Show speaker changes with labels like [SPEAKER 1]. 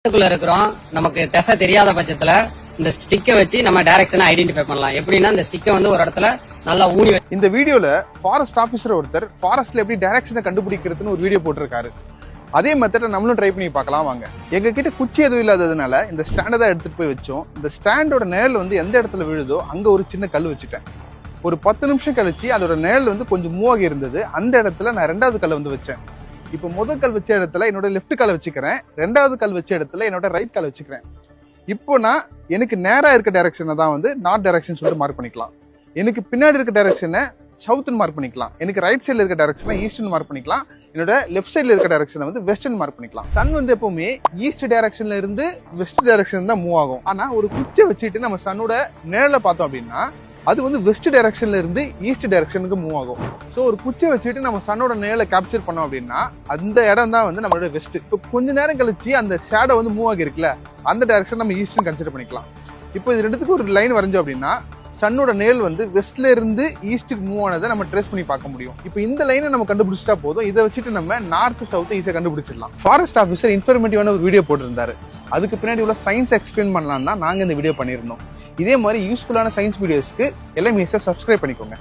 [SPEAKER 1] இருக்கிறோம் நமக்கு திசை தெரியாத பட்சத்துல இந்த ஸ்டிக்கை வச்சு நம்ம டைரக்ஷனை ஐடென்டிஃபை பண்ணலாம். எப்படின்னா இந்த ஸ்டிக்கை வந்து ஒரு இடத்துல நல்லா ஊனி.
[SPEAKER 2] இந்த வீடியோல ஃபாரஸ்ட் ஆபீசர் ஒருத்தர் ஃபாரஸ்ட்ல எப்படி டைரக்ஷனை கண்டுபிடிக்கிறதுன்னு ஒரு வீடியோ போட்டிருக்காரு. அதே மெத்தட நம்மளும் ட்ரை பண்ணி பார்க்கலாம் வாங்க. எங்க கிட்ட குச்சி எதுவும் இல்லாததுனால இந்த ஸ்டாண்டை தான் எடுத்துட்டு போய் வச்சோம். இந்த ஸ்டாண்டோட நிழல் வந்து எந்த இடத்துல விழுதோ அங்க ஒரு சின்ன கல் வச்சுட்டேன். ஒரு 10 நிமிஷம் கழிச்சு அதோட நிழல் வந்து கொஞ்சம் மூவ் ஆகி இருந்தது. அந்த இடத்துல நான் 2வது கல்லை வந்து வச்சேன். இப்போ முதல் கல் வச்ச இடத்துல என்னோட லெஃப்ட் காலை வச்சுக்கிறேன். 2வது கல் வச்ச இடத்துல என்னோட ரைட் காலை வச்சுக்கிறேன். இப்போ நான் எனக்கு நேரா இருக்க டைரக்ஷனை தான் வந்து நார்த் டைரக்ஷன் சொல்லிட்டு மார்க் பண்ணிக்கலாம். எனக்கு பின்னாடி இருக்க டைரக்ஷனை சவுத்னு மார்க் பண்ணிக்கலாம். எனக்கு ரைட் சைட்ல இருக்க டைரக்ஷனை ஈஸ்ட்னு மார்க் பண்ணிக்கலாம். என்னோட லெஃப்ட் சைட்ல இருக்க டைரக்ஷனை வந்து வெஸ்ட்னு மார்க் பண்ணிக்கலாம். சன் வந்து எப்பவுமே ஈஸ்ட் டைரக்ஷன்ல இருந்து வெஸ்ட் டைரக்ஷன் தான் மூவ் ஆகும். ஆனா ஒரு குச்சியை வச்சுட்டு நம்ம சன்னோட நிழலை பார்த்தோம் அப்படின்னா அது வந்து வெஸ்ட் டைரக்ஷன்ல இருந்து ஈஸ்ட் டைரக்ஷனுக்கு மூவ் ஆகும். ஸோ ஒரு குச்சியை வச்சுட்டு நம்ம சன்னோட நிழலை கேப்சர் பண்ணோம் அப்படின்னா அந்த இடம் தான் வந்து நம்மளோட வெஸ்ட். இப்போ கொஞ்ச நேரம் கழிச்சு அந்த ஷேடோ வந்து மூவ் ஆகி இருக்குல்ல, அந்த டைரக்ஷன் நம்ம ஈஸ்ட்னு கன்சிடர் பண்ணிக்கலாம். இப்போ இது ரெண்டுத்துக்கு ஒரு லைன் வரைஞ்சோம் அப்படின்னா சன்னோட நிழல் வந்து வெஸ்ட்ல இருந்து ஈஸ்ட்டுக்கு மூவ் ஆனதை நம்ம ட்ரேஸ் பண்ணி பார்க்க முடியும். இப்போ இந்த லைனை நம்ம கண்டுபிடிச்சிட்டா போதும். இதை வச்சுட்டு நம்ம நார்த் சவுத் ஈஸியா கண்டுபிடிச்சிடலாம். ஃபாரஸ்ட் ஆஃபீஸர் இன்ஃபர்மேட்டிவான ஒரு வீடியோ போட்டிருந்தாரு. அதுக்கு பின்னாடி உள்ள சயின்ஸ் எக்ஸ்பிளைன் பண்ணலாம் தான் நாங்க இந்த வீடியோ பண்ணியிருந்தோம். இதே மாதிரி யூஸ்ஃபுல்லான சயின்ஸ் வீடியோஸ்க்கு LMES சப்ஸ்கிரைப் பண்ணிக்கோங்க.